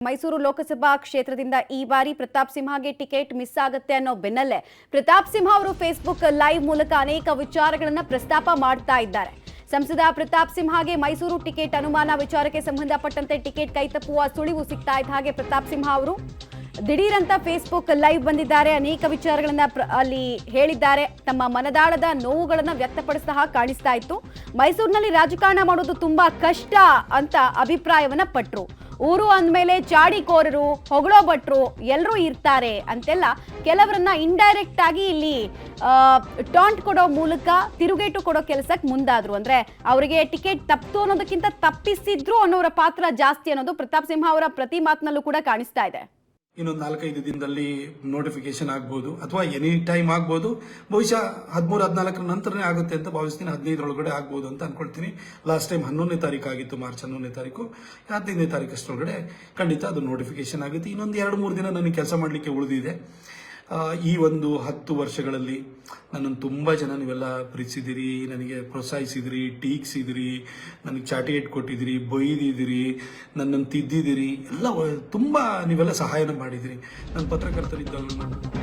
ಮೈಸೂರು ಲೋಕಸಭಾ ಕ್ಷೇತ್ರದಿಂದ ಈ ಬಾರಿ ಪ್ರತಾಪ್ ಸಿಂಹಗೆ ಟಿಕೆಟ್ ಮಿಸ್ ಆಗುತ್ತೆ ಅನ್ನೋ ಬೆನ್ನಲ್ಲೇ ಪ್ರತಾಪ್ ಸಿಂಹ ಅವರು ಫೇಸ್ಬುಕ್ ಲೈವ್ ಮೂಲಕ ಅನೇಕ ವಿಚಾರಗಳನ್ನು ಪ್ರಸ್ತಾಪ ಮಾಡ್ತಾ ಇದ್ದಾರೆ. ಸಂಸದ ಪ್ರತಾಪ್ ಸಿಂಹಗೆ ಮೈಸೂರು ಟಿಕೆಟ್ ಅನುಮಾನ ವಿಚಾರಕ್ಕೆ ಸಂಬಂಧಪಟ್ಟಂತೆ ಟಿಕೆಟ್ ಕೈತಪ್ಪುವ ಸುಳಿವು ಸಿಗ್ತಾ ಇದ್ದ ಹಾಗೆ ಪ್ರತಾಪ್ ಸಿಂಹ ಅವರು ದಿಢೀರಂತ ಫೇಸ್ಬುಕ್ ಲೈವ್ ಬಂದಿದ್ದಾರೆ. ಅನೇಕ ವಿಚಾರಗಳನ್ನ ಅಲ್ಲಿ ಹೇಳಿದ್ದಾರೆ. ತಮ್ಮ ಮನದಾಳದ ನೋವುಗಳನ್ನು ವ್ಯಕ್ತಪಡಿಸಿದ ಹಾಗೆ ಕಾಣಿಸ್ತಾ ಇತ್ತು. ಮೈಸೂರಿನಲ್ಲಿ ರಾಜಕಾರಣ ಮಾಡೋದು ತುಂಬಾ ಕಷ್ಟ ಅಂತ ಅಭಿಪ್ರಾಯವನ್ನ ಪಟ್ರು. ಊರು ಅಂದಮೇಲೆ ಚಾಡಿಕೋರರು, ಹೊಗಳೋ ಭಟ್ರು ಎಲ್ಲರೂ ಇರ್ತಾರೆ ಅಂತೆಲ್ಲ ಕೆಲವರನ್ನ ಇಂಡೈರೆಕ್ಟ್ ಆಗಿ ಇಲ್ಲಿ ಟಾಂಟ್ ಕೊಡೋ ಮೂಲಕ ತಿರುಗೇಟು ಕೊಡೋ ಕೆಲಸಕ್ಕೆ ಮುಂದಾದ್ರು. ಅಂದ್ರೆ ಅವರಿಗೆ ಟಿಕೆಟ್ ತಪ್ಪಿತು ಅನ್ನೋದಕ್ಕಿಂತ ತಪ್ಪಿಸಿದ್ರು ಅನ್ನೋರ ಪಾತ್ರ ಜಾಸ್ತಿ ಅನ್ನೋದು ಪ್ರತಾಪ್ ಸಿಂಹ ಅವರ ಪ್ರತಿ ಮಾತಿನಲ್ಲೂ ಕೂಡ ಕಾಣಿಸ್ತಾ ಇದೆ. ಇನ್ನೊಂದು 4-5 ದಿನದಲ್ಲಿ ನೋಟಿಫಿಕೇಶನ್ ಆಗ್ಬೋದು ಅಥವಾ ಎನಿ ಟೈಮ್ ಆಗ್ಬೋದು. ಬಹುಶಃ 13-14 ನಂತರನೇ ಆಗುತ್ತೆ ಅಂತ ಭಾವಿಸ್ತೀನಿ. 15 ಆಗ್ಬೋದು ಅಂತ ಅನ್ಕೊಳ್ತೀನಿ. ಲಾಸ್ಟ್ ಟೈಮ್ 11ನೇ ತಾರೀಕು ಆಗಿತ್ತು, ಮಾರ್ಚ್ 11ನೇ ತಾರೀಕು. 15ನೇ ತಾರೀಕಷ್ಟರೊಳಗಡೆ ಖಂಡಿತ ಅದು ನೋಟಿಫಿಕೇಶನ್ ಆಗುತ್ತೆ. ಇನ್ನೊಂದು 2-3 ದಿನ ನನಗೆ ಕೆಲಸ ಮಾಡಲಿಕ್ಕೆ ಉಳಿದಿದೆ. ಈ ಒಂದು 10 ವರ್ಷಗಳಲ್ಲಿ ನನ್ನನ್ನು ತುಂಬ ಜನ ನೀವೆಲ್ಲ ಪ್ರೀತಿಸಿದಿರಿ, ನನಗೆ ಪ್ರೋತ್ಸಾಹಿಸಿದಿರಿ, ಟೀಕ್ಸಿದಿರಿ, ನನಗೆ ಚಾಟಿಗೇಟ್ ಕೊಟ್ಟಿದ್ದೀರಿ, ಬೈದಿದ್ದೀರಿ, ನನ್ನನ್ನು ತಿದ್ದಿದ್ದೀರಿ, ಎಲ್ಲ ತುಂಬ ನೀವೆಲ್ಲ ಸಹಾಯನ ಮಾಡಿದಿರಿ. ನನ್ನ ಪತ್ರಕರ್ತರಿದ್ದಾಗ ನಾನು